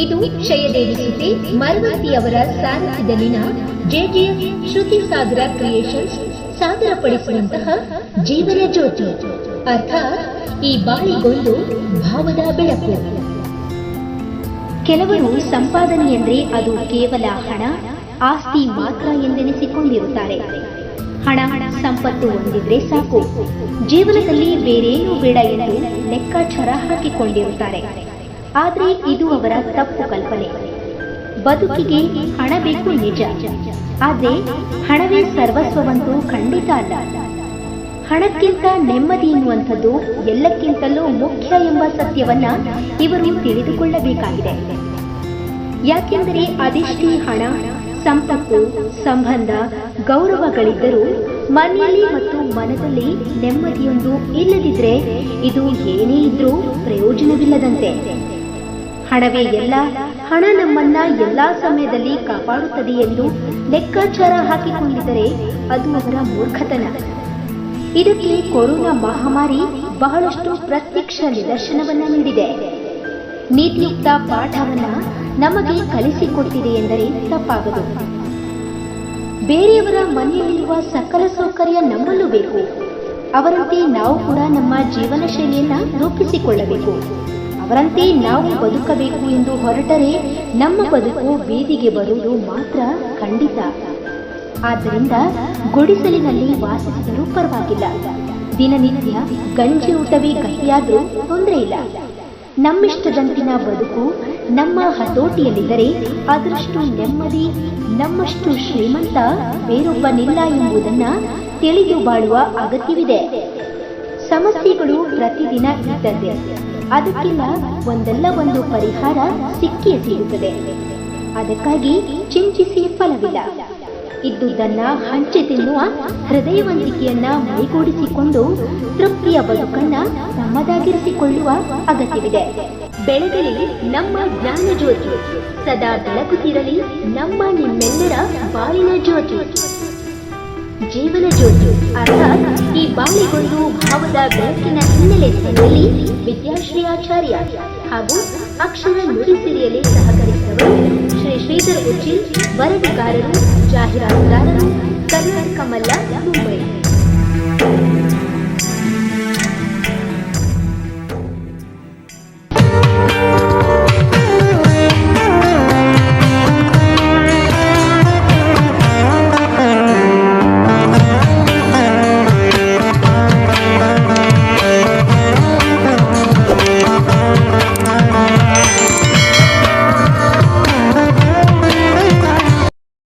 ಇದು ಕ್ಷಯದೇವಿ ಸುತೆ ಮರವತಿಯವರ ಸಾರಥ್ಯದಲ್ಲಿನ ಜೆಜೆಎಫ್ ಶ್ರುತಿ ಸಾಗರ ಕ್ರಿಯೇಷನ್ಸ್ ಸಾದರಪಡಿಸುವಂತಹ ಜೀವನ ಜ್ಯೋತಿ, ಅರ್ಥಾತ್ ಈ ಬಾಳಿಗೊಂದು ಭಾವದ ಬೆಳಕು. ಕೆಲವರು ಸಂಪಾದನೆ ಎಂದರೆ ಅದು ಕೇವಲ ಹಣ, ಆಸ್ತಿ ಮಾತ್ರ ಎಂದೆನಿಸಿಕೊಂಡಿರುತ್ತಾರೆ. ಹಣ ಸಂಪತ್ತು ಹೊಂದಿದ್ರೆ ಸಾಕು, ಜೀವನದಲ್ಲಿ ಬೇರೇನೂ ಬೇಡ ಎಂದು ಲೆಕ್ಕಾಚಾರ ಹಾಕಿಕೊಂಡಿರುತ್ತಾರೆ. ಆದರೆ ಇದು ಅವರ ತಪ್ಪು ಕಲ್ಪನೆ. ಬದುಕಿಗೆ ಹಣ ಬೇಕು ನಿಜ, ಆದರೆ ಹಣವೇ ಸರ್ವಸ್ವವಂತೂ ಖಂಡಿತ ಅಲ್ಲ. ಹಣಕ್ಕಿಂತ ನೆಮ್ಮದಿ ಎನ್ನುವಂಥದ್ದು ಎಲ್ಲಕ್ಕಿಂತಲೂ ಮುಖ್ಯ ಎಂಬ ಸತ್ಯವನ್ನ ಇವರು ತಿಳಿದುಕೊಳ್ಳಬೇಕಾಗಿದೆ. ಯಾಕೆಂದರೆ ಅದೆಷ್ಟೇ ಹಣ, ಸಂಪತ್ತು, ಸಂಬಂಧ, ಗೌರವಗಳಿದ್ದರೂ ಮನೆಯಲ್ಲಿ ಮತ್ತು ಮನದಲ್ಲಿ ನೆಮ್ಮದಿಯೊಂದು ಇಲ್ಲದಿದ್ರೆ ಇದು ಏನೇ ಇದ್ರೂ ಪ್ರಯೋಜನವಿಲ್ಲದಂತೆ. ಹಣವೇ ಎಲ್ಲ, ಹಣ ನಮ್ಮನ್ನ ಎಲ್ಲಾ ಸಮಯದಲ್ಲಿ ಕಾಪಾಡುತ್ತದೆ ಎಂದು ಲೆಕ್ಕಾಚಾರ ಹಾಕಿಕೊಂಡಿದ್ದರೆ ಅದು ಅವರ ಮೂರ್ಖತನ. ಇದಕ್ಕೆ ಕೊರೋನಾ ಮಹಾಮಾರಿ ಬಹಳಷ್ಟು ಪ್ರತ್ಯಕ್ಷ ನಿದರ್ಶನವನ್ನ ನೀಡಿದೆ. ನೀತಿಯುಕ್ತ ಪಾಠವನ್ನ ನಮಗೆ ಕಲಿಸಿಕೊಟ್ಟಿದೆ ಎಂದರೆ ತಪ್ಪಾಗದು. ಬೇರೆಯವರ ಮನೆಯಲ್ಲಿರುವ ಸಕಲ ಸೌಕರ್ಯ ನಮ್ಮಲ್ಲೂ ಬೇಕು. ಅವರಂತೆ ನಾವು ಕೂಡ ನಮ್ಮ ಜೀವನ ಶೈಲಿಯನ್ನ ರೂಪಿಸಿಕೊಳ್ಳಬೇಕು. ಅವರಂತೆ ನಾವು ಬದುಕಬೇಕು ಎಂದು ಹೊರಟರೆ ನಮ್ಮ ಬದುಕು ಬೀದಿಗೆ ಬರುವುದು ಮಾತ್ರ ಖಂಡಿತ. ಆದ್ದರಿಂದ ಗುಡಿಸಲಿನಲ್ಲಿ ವಾಸಿಸಿದರೂ ಪರವಾಗಿಲ್ಲ, ದಿನನಿತ್ಯ ಗಂಜಿ ಊಟವೇ ಗಟ್ಟಿಯಾದರೂ ತೊಂದರೆ ಇಲ್ಲ. ನಮ್ಮಿಷ್ಟದಂತಿನ ಬದುಕು ನಮ್ಮ ಹತೋಟಿಯಲ್ಲಿದ್ದರೆ ಅದರಷ್ಟು ನೆಮ್ಮದಿ, ನಮ್ಮಷ್ಟು ಶ್ರೀಮಂತ ಬೇರೊಬ್ಬನಿಲ್ಲ ಎಂಬುದನ್ನ ತಿಳಿದು ಬಾಳುವ ಅಗತ್ಯವಿದೆ. ಸಮಸ್ಯೆಗಳು ಪ್ರತಿದಿನ ಇದ್ದಂತೆ, ಅದಕ್ಕೆಲ್ಲ ಒಂದಲ್ಲ ಒಂದು ಪರಿಹಾರ ಸಿಕ್ಕಿಯೇ ಸಿಗುತ್ತದೆ. ಅದಕ್ಕಾಗಿ ಚಿಂತಿಸಿ ಫಲವಿಲ್ಲ. ಇದ್ದುದನ್ನ ಹಂಚಿ ತಿನ್ನುವ ಹೃದಯವಂತಿಕೆಯನ್ನ ಮೈಗೂಡಿಸಿಕೊಂಡು ತೃಪ್ತಿಯ ಬದುಕನ್ನ ನಮ್ಮದಾಗಿರಿಸಿಕೊಳ್ಳುವ ಅಗತ್ಯವಿದೆ. ಬೆಳಗಲಿ ನಮ್ಮ ಜ್ಞಾನ ಜ್ಯೋತಿ, ಸದಾ ಬೆಳಗುತ್ತಿರಲಿ ನಮ್ಮ ನಿಮ್ಮೆಲ್ಲರ ಬಾಳಿನ ಜ್ಯೋತಿ, ಜೀವನ ಜ್ಯೋತಿ. ಅರ್ಥಾತ್ ಈ ಬಾಳಿಗೊಂದು ಭಾವದ ಬೆಳಕಿನ ಹಿನ್ನೆಲೆ ತಂದಲ್ಲಿ ವಿದ್ಯಾಶ್ರೀ ಆಚಾರ್ಯ ಹಾಗೂ ಅಕ್ಷರ ನುಡಿಸಿರಿಯಲ್ಲಿ ಸಹಕರಿಸಿದವರು ಶ್ರೀ ಶ್ರೀಧರ್ ಉಚ್ಚಿಲ್, ವರದಿಗಾರರು, ಜಾಹೀರಾತುದಾರರು, ಕರ್ನಾಟಕ ಮಲ್ಲ, ಮುಂಬೈ.